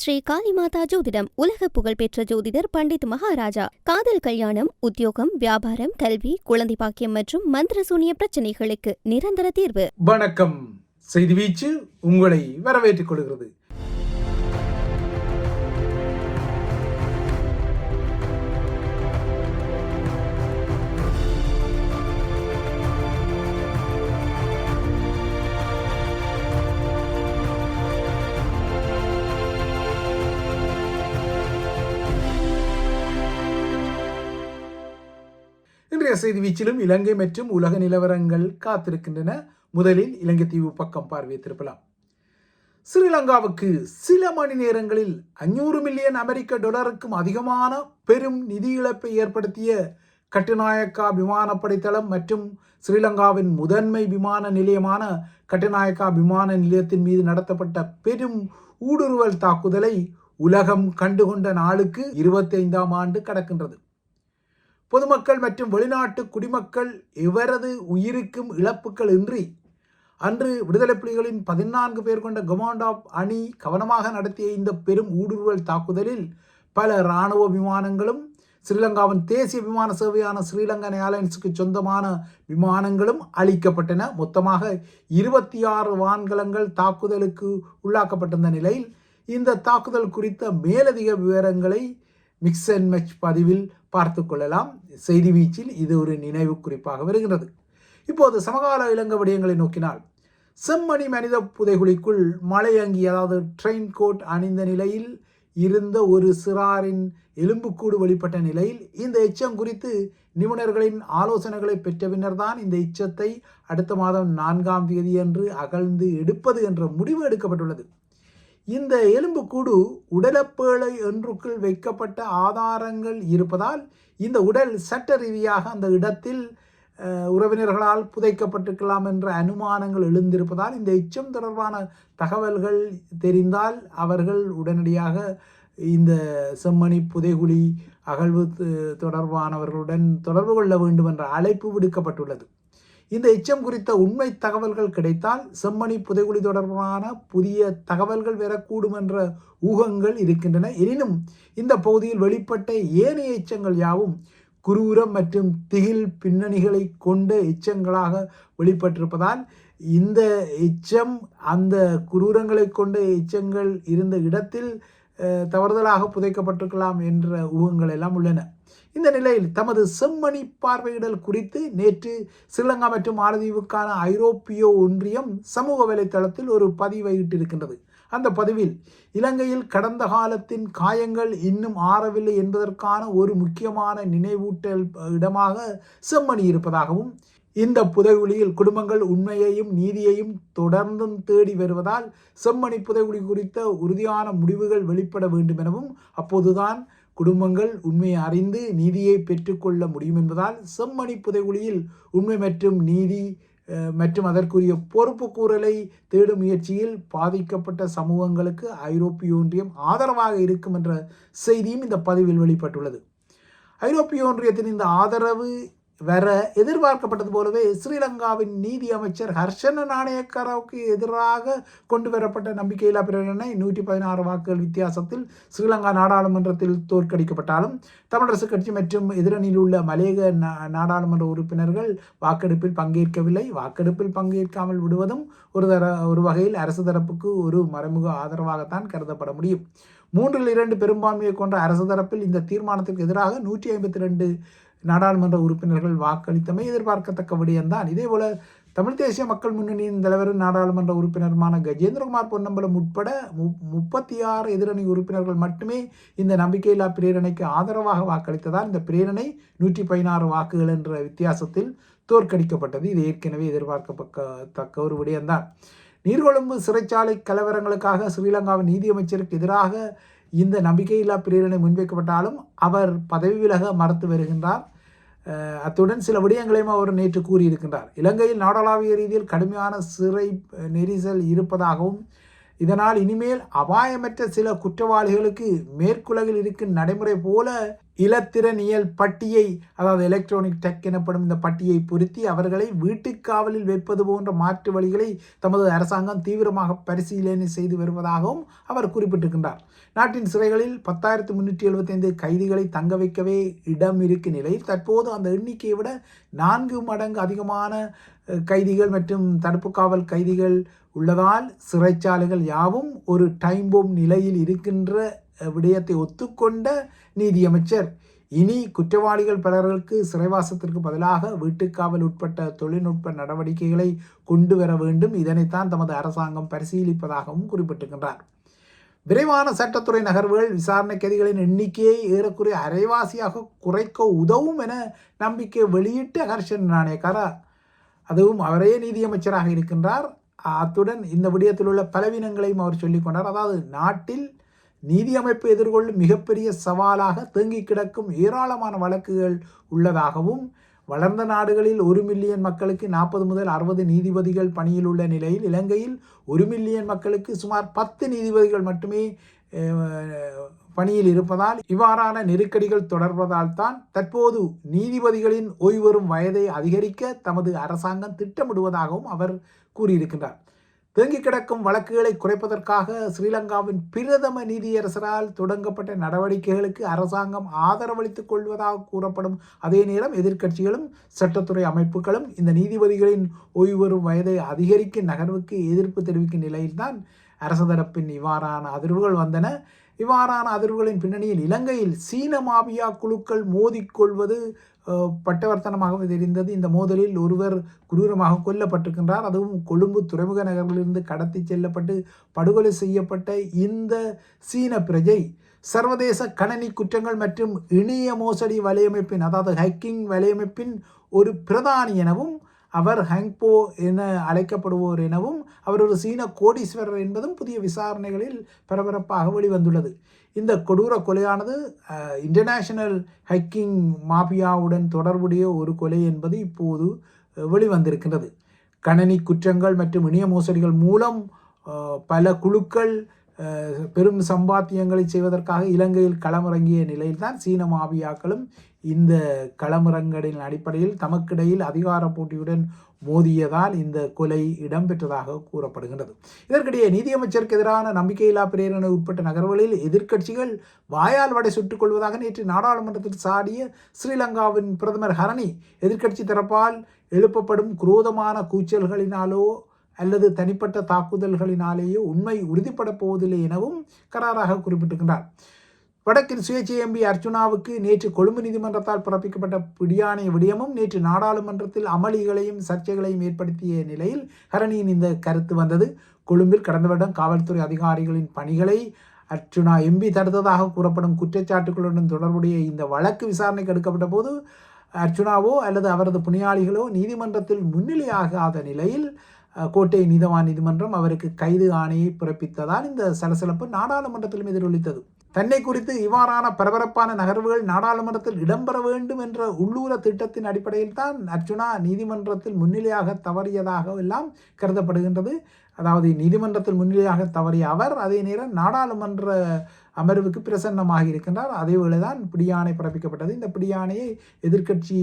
ஸ்ரீ காளிமாதா ஜோதிடம் உலக புகழ்பெற்ற ஜோதிடர் பண்டித் மகாராஜா. காதல், கல்யாணம், உத்தியோகம், வியாபாரம், கல்வி, குழந்தை பாக்கியம் மற்றும் மந்திர சூனிய பிரச்சனைகளுக்கு நிரந்தர தீர்வு. வணக்கம். செய்தி வீச்சு உங்களை வரவேற்றுக் கொள்கிறது. இன்றைய செய்தி வீச்சிலும் இலங்கை மற்றும் உலக நிலவரங்கள் காத்திருக்கின்றன. முதலில் இலங்கை தீவு பக்கம் பார்வையை திருப்பலாம். ஸ்ரீலங்காவுக்கு சில மணி நேரங்களில் 500 மில்லியன் அமெரிக்க டாலருக்கும் அதிகமான பெரும் நிதி இழப்பை ஏற்படுத்திய கட்டுநாயக்கா விமானப்படை தளம் மற்றும் ஸ்ரீலங்காவின் முதன்மை விமான நிலையமான கட்டுநாயக்கா விமான நிலையத்தின் மீது நடத்தப்பட்ட பெரும் ஊடுருவல் தாக்குதலை உலகம் கண்டுகொண்ட நாளுக்கு 25ஆம் ஆண்டு கடக்கின்றது. பொதுமக்கள் மற்றும் வெளிநாட்டு குடிமக்கள் எவரது உயிருக்கும் இழப்புகள் இன்றி அன்று விடுதலை புலிகளின் 14 பேர் கொண்ட கமாண்டோ அணி கவனமாக நடத்திய இந்த பெரும் ஊடுருவல் தாக்குதலில் பல இராணுவ விமானங்களும் ஸ்ரீலங்காவின் தேசிய விமான சேவையான ஸ்ரீலங்கன் ஏர்லைன்ஸுக்கு சொந்தமான விமானங்களும் அளிக்கப்பட்டன. மொத்தமாக 26 வான்கலங்கள் தாக்குதலுக்கு உள்ளாக்கப்பட்டிருந்த நிலையில் இந்த தாக்குதல் குறித்த மேலதிக விவரங்களை மிக்ஸ் அண்ட் மேட்ச் பதிவில் பார்த்து கொள்ளலாம். செய்தி வீச்சில் இது ஒரு நினைவு குறிப்பாக வருகிறது. இப்போது சமகால இலங்கை விடயங்களை நோக்கினால், செம்மணி மனித புதைகுழிக்குள் மலையங்கி அதாவது ட்ரெயின் கோட் அணிந்த நிலையில் இருந்த ஒரு சிறாரின் எலும்புக்கூடு வெளிப்பட்ட நிலையில் இந்த எச்சம் குறித்து நிபுணர்களின் ஆலோசனைகளை பெற்ற பின்னர் தான் இந்த எச்சத்தை அடுத்த மாதம் 4ஆம் தேதியன்று அகழ்ந்து எடுப்பது என்ற முடிவு எடுக்கப்பட்டுள்ளது. இந்த எலும்புக்கூடு உடலப்பேழை ஒன்றுக்குள் வைக்கப்பட்ட ஆதாரங்கள் இருப்பதால் இந்த உடல் சட்ட ரீதியாக அந்த இடத்தில் உறவினர்களால் புதைக்கப்பட்டிருக்கலாம் என்ற அனுமானங்கள் எழுந்திருப்பதால் இந்த எச்சம் தொடர்பான தகவல்கள் தெரிந்தால் அவர்கள் உடனடியாக இந்த செம்மணி புதைகுழி அகழ்வு தொடர்பானவர்களுடன் தொடர்பு கொள்ள வேண்டும் என்ற அழைப்பு விடுக்கப்பட்டுள்ளது. இந்த எச்சம் குறித்த உண்மை தகவல்கள் கிடைத்தால் செம்மணி புதைகுழி தொடர்பான புதிய தகவல்கள் வரக்கூடும் என்ற ஊகங்கள் இருக்கின்றன. எனினும் இந்த பகுதியில் வெளிப்பட்ட ஏனைய எச்சங்கள் யாவும் குரூரம் மற்றும் திகில் பின்னணிகளை கொண்ட எச்சங்களாக வெளிப்பட்டிருப்பதால் இந்த எச்சம் அந்த குரூரங்களை கொண்ட எச்சங்கள் இருந்த இடத்தில் தவறுதலாக புதைக்கப்பட்டிருக்கலாம் என்ற ஊகங்கள் எல்லாம் உள்ளன. இந்த நிலையில் தமது செம்மணி பார்வையிடல் குறித்து நேற்று ஸ்ரீலங்கா மற்றும் மாலத்தீவுக்கான ஐரோப்பிய ஒன்றியம் சமூக வலைத்தளத்தில் ஒரு பதிவை இட்டிருக்கின்றது. அந்த பதிவில் இலங்கையில் கடந்த காலத்தின் காயங்கள் இன்னும் ஆறவில்லை என்பதற்கான ஒரு முக்கியமான நினைவூட்டல் இடமாக செம்மணி இருப்பதாகவும், இந்த புதைகுழியில் குடும்பங்கள் உண்மையையும் நீதியையும் தொடர்ந்தும் தேடி வருவதால் செம்மணி புதைகுழி குறித்த உறுதியான முடிவுகள் வெளிப்பட வேண்டும் எனவும், அப்போதுதான் குடும்பங்கள் உண்மையை அறிந்து நீதியை பெற்றுக்கொள்ள முடியும் என்பதால் செம்மணி புதைகுழியில் உண்மை மற்றும் நீதி மற்றும் அதற்குரிய பொறுப்பு கூறலை தேடும் முயற்சியில் பாதிக்கப்பட்ட சமூகங்களுக்கு ஐரோப்பிய ஒன்றியம் ஆதரவாக இருக்கும் என்ற செய்தியும் இந்த பதிவில் வெளிப்பட்டுள்ளது. ஐரோப்பிய ஒன்றியத்தின் இந்த ஆதரவு வர எதிர்பார்க்கப்பட்டது போலவே ஸ்ரீலங்காவின் நீதி அமைச்சர் ஹர்ஷன நாணயக்காரவுக்கு எதிராக கொண்டு வரப்பட்ட நம்பிக்கையில்லா பிரேரணை 116 வாக்குகள் வித்தியாசத்தில் ஸ்ரீலங்கா நாடாளுமன்றத்தில் தோற்கடிக்கப்பட்டாலும் தமிழரசு கட்சி மற்றும் எதிரணியில் உள்ள மலேக நாடாளுமன்ற உறுப்பினர்கள் வாக்கெடுப்பில் பங்கேற்கவில்லை. வாக்கெடுப்பில் பங்கேற்காமல் விடுவதும் ஒரு வகையில் அரசு தரப்புக்கு ஒரு மறைமுக ஆதரவாகத்தான் கருதப்பட முடியும். 3/2 பெரும்பான்மையை கொண்ட அரசு தரப்பில் இந்த தீர்மானத்திற்கு எதிராக 152 நாடாளுமன்ற உறுப்பினர்கள் வாக்களித்தமை எதிர்பார்க்கத்தக்க விடயம்தான். இதேபோல தமிழ் தேசிய மக்கள் முன்னணியின் தலைவரும் நாடாளுமன்ற உறுப்பினருமான கஜேந்திரகுமார் பொன்னம்பலம் உட்பட 36 எதிரணி உறுப்பினர்கள் மட்டுமே இந்த நம்பிக்கையில்லா பிரேரணைக்கு ஆதரவாக வாக்களித்ததால் இந்த பிரேரணை 116 வாக்குகள் என்ற வித்தியாசத்தில் தோற்கடிக்கப்பட்டது. இது ஏற்கனவே எதிர்பார்க்கத்தக்க ஒரு விடயம்தான். நீர்கொழும்பு சிறைச்சாலை கலவரங்களுக்காக ஸ்ரீலங்காவின் நீதியமைச்சருக்கு எதிராக இந்த நம்பிக்கையில்லா பிரேரணை முன்வைக்கப்பட்டாலும் அவர் பதவி விலக மறுத்து வருகின்றார். அத்துடன் சில விடயங்களையும் அவர் நேற்று கூறியிருக்கின்றார். இலங்கையில் நாடளாவிய ரீதியில் கடுமையான சிறை நெரிசல் இருப்பதாகவும், இதனால் இனிமேல் அபாயமற்ற சில குற்றவாளிகளுக்கு மேற்குலகில் இருக்கும் நடைமுறை போல இலத்திரனியல் பட்டியை, அதாவது எலக்ட்ரானிக் டெக் எனப்படும் இந்த பட்டியை பொருத்தி அவர்களை வீட்டுக்காவலில் வைப்பது போன்ற மாற்று வழிகளை தமது அரசாங்கம் தீவிரமாக பரிசீலனை செய்து வருவதாகவும் அவர் குறிப்பிட்டிருக்கின்றார். நாட்டின் சிறைகளில் 10,375 கைதிகளை தங்க வைக்கவே இடம் இருக்கும் நிலையில் தற்போது அந்த எண்ணிக்கையை விட 4 மடங்கு அதிகமான கைதிகள் மற்றும் தடுப்பு காவல் கைதிகள் உள்ளதால் சிறைச்சாலைகள் யாவும் ஒரு டைம் பாம் நிலையில் இருக்கின்ற விடயத்தை ஒத்துக்கொண்ட நீதியமைச்சர் இனி குற்றவாளிகள் பலருக்கு சிறைவாசத்திற்கு பதிலாக வீட்டுக்காவல் உட்பட்ட தொழில்நுட்ப நடவடிக்கைகளை கொண்டு வர வேண்டும், இதனைத்தான் தமது அரசாங்கம் பரிசீலிப்பதாகவும் குறிப்பிட்டிருக்கின்றார். விரைவான சட்டத்துறை நகர்வுகள் விசாரணை கைதிகளின் எண்ணிக்கையை ஏறக்குறைய அரைவாசியாக குறைக்க உதவும் என நம்பிக்கை வெளியிட்ட ஹர்ஷன் நாணயக்கார, அதுவும் அவரே நீதியமைச்சராக இருக்கின்றார். அத்துடன் இந்த விடயத்தில் உள்ள பலவீனங்களையும் அவர் சொல்லிக் கொண்டார். அதாவது நாட்டில் நீதி அமைப்பு எதிர்கொள்ளும் மிகப்பெரிய சவாலாக தேங்கி கிடக்கும் ஏராளமான வழக்குகள் உள்ளதாகவும், வளர்ந்த நாடுகளில் 1 மில்லியன் மக்களுக்கு 40 முதல் 60 நீதிபதிகள் பணியில் உள்ள நிலையில் இலங்கையில் 1 மில்லியன் மக்களுக்கு சுமார் 10 நீதிபதிகள் மட்டுமே பணியில் இருப்பதால் இவ்வாறான நெருக்கடிகள் தொடர்வதால் தான் தற்போது நீதிபதிகளின் ஓய்வெறும் வயதை அதிகரிக்க தமது அரசாங்கம் திட்டமிடுவதாகவும் அவர் கூறியிருக்கின்றார். தேங்கி கிடக்கும் வழக்குகளை குறைப்பதற்காக ஸ்ரீலங்காவின் பிரதம நீதியரசரால் தொடங்கப்பட்ட நடவடிக்கைகளுக்கு அரசாங்கம் ஆதரவளித்துக் கொள்வதாக கூறப்படும் அதே நேரம் எதிர்க்கட்சிகளும் சட்டத்துறை அமைப்புகளும் இந்த நீதிபதிகளின் ஓய்வெறும் வயதை அதிகரிக்கும் நகர்வுக்கு எதிர்ப்பு தெரிவிக்கும் நிலையில்தான் அரசு தரப்பின் இவ்வாறான அதிர்வுகள் வந்தன. இவ்வாறான அதிர்வுகளின் பின்னணியில் இலங்கையில் சீன மாபியா குழுக்கள் மோதிக்கொள்வது பட்டவர்த்தனமாக தெரிந்தது. இந்த மோதலில் ஒருவர் குரூரமாக கொல்லப்பட்டிருக்கின்றார். அதுவும் கொழும்பு துறைமுக நகரிலிருந்து கடத்தி செல்லப்பட்டு படுகொலை செய்யப்பட்ட இந்த சீன பிரஜை சர்வதேச கணனி குற்றங்கள் மற்றும் இணைய மோசடி வலையமைப்பின், அதாவது ஹேக்கிங் வலையமைப்பின் ஒரு பிரதானி எனவும், அவர் ஹாங்போ என அழைக்கப்படுவோர் எனவும், அவர் ஒரு சீன கோடீஸ்வரர் என்பதும் புதிய விசாரணைகளில் பரபரப்பாக வெளிவந்துள்ளது. இந்த கொடூர கொலையானது இன்டர்நேஷனல் ஹேக்கிங் மாஃபியாவுடன் தொடர்புடைய ஒரு கொலை என்பது இப்போது வெளிவந்திருக்கின்றது. கணனி குற்றங்கள் மற்றும் இணைய மோசடிகள் மூலம் பல குழுக்கள் பெரும் சம்பாத்தியங்களை செய்வதற்காக இலங்கையில் களமிறங்கிய நிலையில்தான் சீன மாபியாக்களும் இந்த களமிறங்களின் அடிப்படையில் தமக்கிடையில் அதிகார போட்டியுடன் மோதியதால் இந்த கொலை இடம்பெற்றதாக கூறப்படுகின்றது. இதற்கிடையே நீதியமைச்சருக்கு எதிரான நம்பிக்கையில்லா பிரேரணை உட்பட்ட நகர்வுகளில் எதிர்க்கட்சிகள் வாயால் வடை சுட்டுக் கொள்வதாக நேற்று நாடாளுமன்றத்தில் சாடிய ஸ்ரீலங்காவின் பிரதமர் ஹரணி எதிர்க்கட்சி தரப்பால் எழுப்பப்படும் குரோதமான கூச்சல்களினாலோ அல்லது தனிப்பட்ட தாக்குதல்களினாலேயோ உண்மை உறுதிப்பட போவதில்லை எனவும் கராராக குறிப்பிட்டிருக்கின்றார். வடக்கில் சுயேட்சை எம்பி அர்ச்சுனாவுக்கு நேற்று கொழும்பு நீதிமன்றத்தால் பிறப்பிக்கப்பட்ட பிடியாணை விடயமும் நேற்று நாடாளுமன்றத்தில் அமளிகளையும் சர்ச்சைகளையும் ஏற்படுத்திய நிலையில் ஹரணியின் இந்த கருத்து வந்தது. கொழும்பில் கடந்த வருடம் காவல்துறை அதிகாரிகளின் பணிகளை அர்ச்சுனா எம்பி தடுத்ததாக கூறப்படும் குற்றச்சாட்டுகளுடன் தொடர்புடைய இந்த வழக்கு விசாரணைக்கு எடுக்கப்பட்ட போது அர்ச்சுனாவோ அல்லது அவரது புனியாளிகளோ நீதிமன்றத்தில் முன்னிலையாகாத நிலையில் கோட்டை நீதவான் நீதிமன்றம் அவருக்கு கைது ஆணையை பிறப்பித்ததால் இந்த சலசலப்பு நாடாளுமன்றத்திலும் எதிரொலித்தது. தன்னை குறித்து இவ்வாறான பரபரப்பான நகர்வுகள் நாடாளுமன்றத்தில் இடம்பெற வேண்டும் என்ற உள்ளூர திட்டத்தின் அடிப்படையில் தான் அர்ச்சுனா நீதிமன்றத்தில் முன்னிலையாக தவறியதாக எல்லாம் கருதப்படுகின்றது. அதாவது நீதிமன்றத்தில் முன்னிலையாக தவறிய அவர் அதே நேரம் நாடாளுமன்ற அமர்வுக்கு பிரசன்னமாக இருக்கின்றார். அதே வேளைதான் பிடியாணை பிறப்பிக்கப்பட்டது. இந்த பிடியாணையை எதிர்க்கட்சி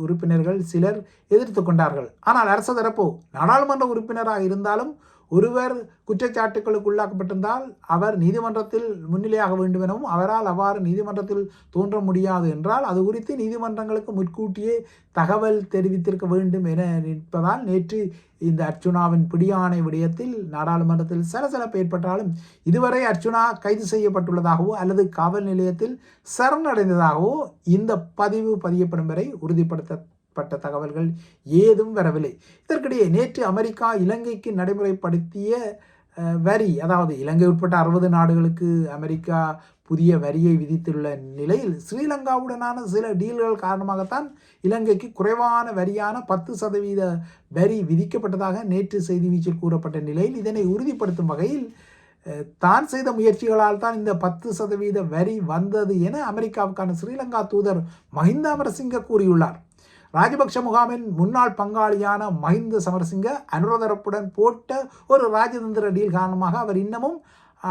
உறுப்பினர்கள் சிலர் எதிர்த்து கொண்டார்கள். ஆனால் அரசு தரப்போ நாடாளுமன்ற உறுப்பினராக இருந்தாலும் ஒருவர் குற்றச்சாட்டுகளுக்கு உள்ளாக்கப்பட்டிருந்தால் அவர் நீதிமன்றத்தில் முன்னிலையாக வேண்டும் எனவும் அவரால் அவ்வாறு நீதிமன்றத்தில் தோன்ற முடியாது என்றால் அது குறித்து நீதிமன்றங்களுக்கு முன்கூட்டியே தகவல் தெரிவித்திருக்க வேண்டும் என நிற்பதால் நேற்று இந்த அர்ச்சுனாவின் பிடியாணை விடயத்தில் நாடாளுமன்றத்தில் சலசலப்பு ஏற்பட்டாலும் இதுவரை அர்ச்சுனா கைது செய்யப்பட்டுள்ளதாகவோ அல்லது காவல் நிலையத்தில் சரணடைந்ததாகவோ இந்த பதிவு பதியப்படும் வரை உறுதிப்படுத்தப்பட்ட தகவல்கள் ஏதும் வரவில்லை. இதற்கிடையே நேற்று அமெரிக்கா இலங்கைக்கு நடைமுறைப்படுத்திய வரி, அதாவது இலங்கை உட்பட்ட 60 நாடுகளுக்கு அமெரிக்கா புதிய வரியை விதித்துள்ள நிலையில் ஸ்ரீலங்காவுடனான சில டீல்கள் காரணமாகத்தான் இலங்கைக்கு குறைவான வரியான 10% வரி விதிக்கப்பட்டதாக நேற்று செய்தி வீச்சில் கூறப்பட்ட நிலையில் இதனை உறுதிப்படுத்தும் வகையில் தான் செய்த முயற்சிகளால் தான் இந்த 10% வரி வந்தது என அமெரிக்காவுக்கான ஸ்ரீலங்கா தூதர் மஹிந்த அமரசிங்க கூறியுள்ளார். ராஜபக்ஷ முகாமின் முன்னாள் பங்காளியான மஹிந்த சமரசிங்க அனுரதரப்புடன் போட்ட ஒரு ராஜதந்திர டீல் காரணமாக அவர் இன்னமும்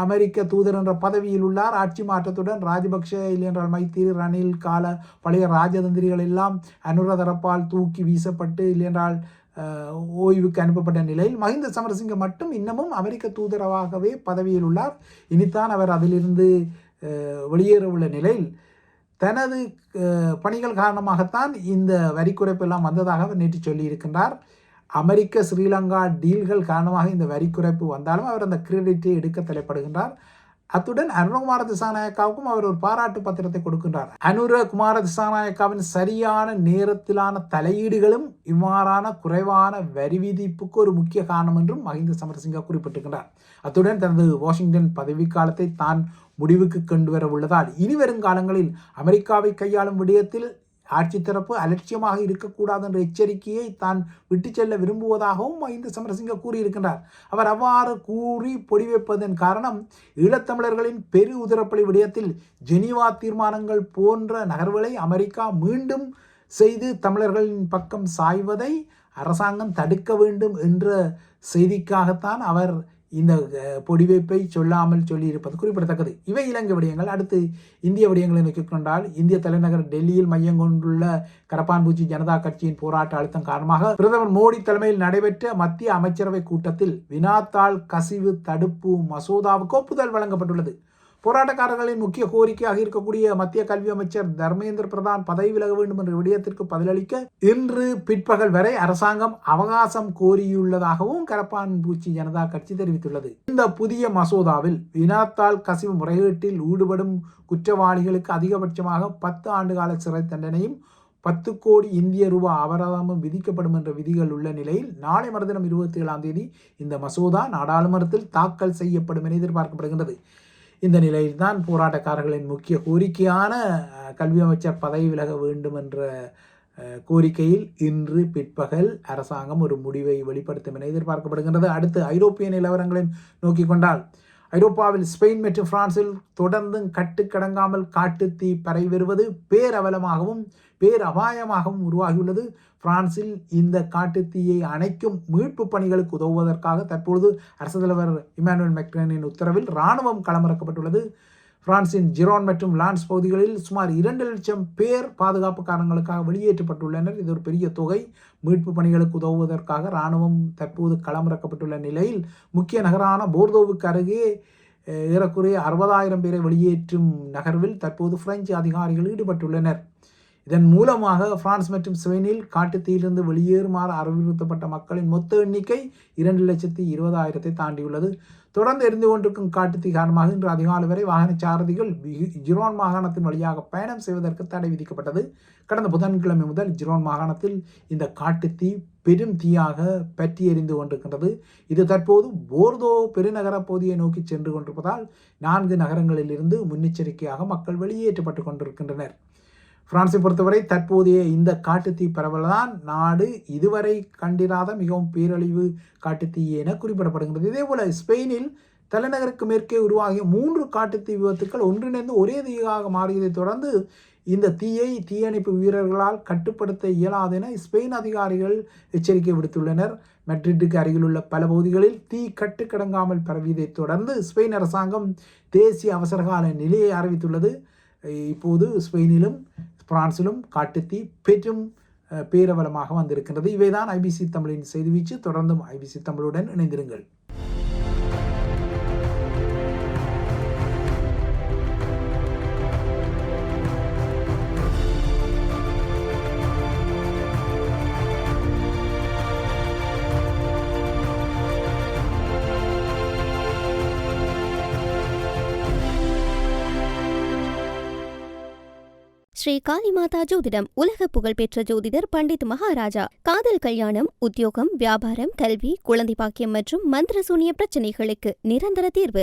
அமெரிக்க தூதர் என்ற பதவியில் உள்ளார். ஆட்சி மாற்றத்துடன் ராஜபக்ஷ இல்லையென்றால் மைத்திரி, ரணில் கால பழைய ராஜதந்திரிகள் எல்லாம் அனுர தரப்பால் தூக்கி வீசப்பட்டு இல்லையென்றால் ஓய்வுக்கு அனுப்பப்பட்ட நிலையில் மஹிந்த சமரசிங்க மட்டும் இன்னமும் அமெரிக்க தூதரவாகவே பதவியில் உள்ளார். இனித்தான் அவர் அதிலிருந்து வெளியேற உள்ள நிலையில் தனது பணிகள் காரணமாகத்தான் இந்த வரி குறைப்பு எல்லாம் வந்ததாக அவர் நேற்று சொல்லியிருக்கின்றார். அமெரிக்க ஸ்ரீலங்கா டீல்கள் காரணமாக இந்த வரி குறைப்பு வந்தாலும் அவர் அந்த கிரெடிட்டை எடுக்க தலைப்படுகின்றார். அத்துடன் அனுரகுமார திசாநாயக்காவுக்கும் அவர் ஒரு பாராட்டு பத்திரத்தை கொடுக்கின்றார். அனுரகுமார திசாநாயக்காவின் சரியான நேரத்திலான தலையீடுகளும் இவ்வாறான குறைவான வரி விதிப்புக்கு ஒரு முக்கிய காரணம் என்றும் மஹிந்த சமரசிங்க குறிப்பிட்டிருக்கின்றார். அத்துடன் தனது வாஷிங்டன் பதவிக்காலத்தை தான் முடிவுக்கு கொண்டு வர உள்ளதால் இனி வரும் காலங்களில் அமெரிக்காவை கையாளும் விடயத்தில் ஆட்சி தரப்பு அலட்சியமாக இருக்கக்கூடாது என்ற எச்சரிக்கையை தான் விட்டு செல்ல விரும்புவதாகவும் மஹிந்த சமரசிங்க கூறியிருக்கின்றார். அவர் அவ்வாறு கூறி பொடி வைப்பதன் காரணம் ஈழத்தமிழர்களின் பெரு உதரப்பலி விடயத்தில் ஜெனீவா தீர்மானங்கள் போன்ற நகர்வுகளை அமெரிக்கா மீண்டும் செய்து தமிழர்களின் பக்கம் சாய்வதை அரசாங்கம் தடுக்க வேண்டும் என்ற செய்திக்காகத்தான் அவர் இந்த பொடிவைப்பை சொல்லாமல் சொல்லியிருப்பது குறிப்பிடத்தக்கது. இவை இலங்கை விடயங்கள். அடுத்து இந்திய விடயங்களை நோக்கிக் கொண்டால் இந்திய தலைநகர் டெல்லியில் மையம் கொண்டுள்ள கரப்பான்பூச்சி ஜனதா கட்சியின் போராட்ட அழுத்தம் காரணமாக பிரதமர் மோடி தலைமையில் நடைபெற்ற மத்திய அமைச்சரவை கூட்டத்தில் வினாத்தாள் கசிவு தடுப்பு மசோதாவுக்கு ஒப்புதல் வழங்கப்பட்டுள்ளது. போராட்டக்காரர்களின் முக்கிய கோரிக்கையாக இருக்கக்கூடிய மத்திய கல்வி அமைச்சர் தர்மேந்திர பிரதான் பதவி விலக வேண்டும் என்ற விடயத்திற்கு பதிலளிக்க இன்று பிற்பகல் வரை அரசாங்கம் அவகாசம் கோரியுள்ளதாகவும் கரப்பான்பூச்சி ஜனதா கட்சி தெரிவித்துள்ளது. இந்த புதிய மசோதாவில் வினாத்தாள் கசிவு முறைகேட்டில் ஈடுபடும் குற்றவாளிகளுக்கு அதிகபட்சமாக 10 ஆண்டுகால சிறை தண்டனையும் 10 கோடி இந்திய ரூபாய் அபராதமும் விதிக்கப்படும் என்ற விதிகள் உள்ள நிலையில் நாளை மறுதினம் 27ஆம் தேதி இந்த மசோதா நாடாளுமன்றத்தில் தாக்கல் செய்யப்படும் என எதிர்பார்க்கப்படுகின்றது. இந்த நிலையில்தான் போராட்டக்காரர்களின் முக்கிய கோரிக்கையான கல்வி அமைச்சர் பதவி விலக வேண்டும் என்ற கோரிக்கையில் இன்று பிற்பகல் அரசாங்கம் ஒரு முடிவை வெளிப்படுத்தும் என எதிர்பார்க்கப்படுகின்றது. அடுத்து ஐரோப்பிய நிலவரங்களை நோக்கி கொண்டால் ஐரோப்பாவில் ஸ்பெயின் மற்றும் பிரான்சில் தொடர்ந்து கட்டுக்கடங்காமல் காட்டுத்தீ பரவி வருவது பேரவலமாகவும் பேரபாயமாகவும் உருவாகியுள்ளது. பிரான்சில் இந்த காட்டுத்தீயை அணைக்கும் மீட்பு பணிகளுக்கு உதவுவதற்காக தற்பொழுது அரசு தலைவர் இமானுவேல் மேக்ரானின் உத்தரவில் இராணுவம் களமிறக்கப்பட்டுள்ளது. பிரான்சின் ஜிரோன் மற்றும் லான்ஸ் பகுதிகளில் சுமார் 2 லட்சம் பேர் பாதுகாப்பு காரணங்களுக்காக வெளியேற்றப்பட்டுள்ளனர். இது ஒரு பெரிய தொகை. மீட்பு பணிகளுக்கு உதவுவதற்காக இராணுவம் தற்போது களமிறக்கப்பட்டுள்ள நிலையில் முக்கிய நகரான போர்தோவுக்கு அருகே ஏறக்குறைய 60,000 பேரை வெளியேற்றும் நகர்வில் தற்போது பிரெஞ்சு அதிகாரிகள் ஈடுபட்டுள்ளனர். இதன் மூலமாக பிரான்ஸ் மற்றும் ஸ்பெயினில் காட்டுத்தீயிலிருந்து வெளியேறுமாறு அறிவுறுத்தப்பட்ட மக்களின் மொத்த எண்ணிக்கை 2,20,000 தாண்டியுள்ளது. தொடர்ந்து எரிந்து கொண்டிருக்கும் காட்டுத்தீ காரணமாக இன்று அதிகாலை வரை வாகன சாரதிகள் ஜிரோன் மாகாணத்தின் வழியாக பயணம் செய்வதற்கு தடை விதிக்கப்பட்டது. கடந்த புதன்கிழமை முதல் ஜிரோன் மாகாணத்தில் இந்த காட்டுத்தீ பெரும் தீயாக பற்றி எரிந்து கொண்டிருக்கின்றது. இது தற்போது போர்தோ பெருநகர பகுதியை நோக்கி சென்று கொண்டிருப்பதால் 4 நகரங்களில் இருந்து முன்னெச்சரிக்கையாக மக்கள் வெளியேற்றப்பட்டு கொண்டிருக்கின்றனர். பிரான்ஸை பொறுத்தவரை தற்போதைய இந்த காட்டுத்தீ பரவல்தான் நாடு இதுவரை கண்டிராத மிகவும் பேரழிவு காட்டுத்தீ என குறிப்பிடப்படுகிறது. இதேபோல ஸ்பெயினில் தலைநகருக்கு மேற்கே உருவாகிய 3 காட்டுத்தீ விபத்துக்கள் ஒன்றிணைந்து ஒரே தீயாக மாறியதை தொடர்ந்து இந்த தீயை தீயணைப்பு வீரர்களால் கட்டுப்படுத்த இயலாது என ஸ்பெயின் அதிகாரிகள் எச்சரிக்கை விடுத்துள்ளனர். மெட்ரிட்டுக்கு அருகிலுள்ள பல பகுதிகளில் தீ கட்டுக்கடங்காமல் பரவியதை தொடர்ந்து ஸ்பெயின் அரசாங்கம் தேசிய அவசரகால நிலையை அறிவித்துள்ளது. இப்போது ஸ்பெயினிலும் பிரான்சிலும் காட்டுத்தீ பெரும் பேரவலமாக வந்திருக்கின்றது. இவைதான் ஐபிசி தமிழின் செய்தி வீச்சு. தொடர்ந்தும் ஐபிசி தமிழுடன் இணைந்திருங்கள். ஸ்ரீ காளிமாதா ஜோதிடம் உலக புகழ்பெற்ற ஜோதிடர் பண்டித் மகாராஜா. காதல், கல்யாணம், உத்தியோகம், வியாபாரம், கல்வி, குழந்தை பாக்கியம் மற்றும் மந்திர சூனிய பிரச்சனைகளுக்கு நிரந்தர தீர்வு.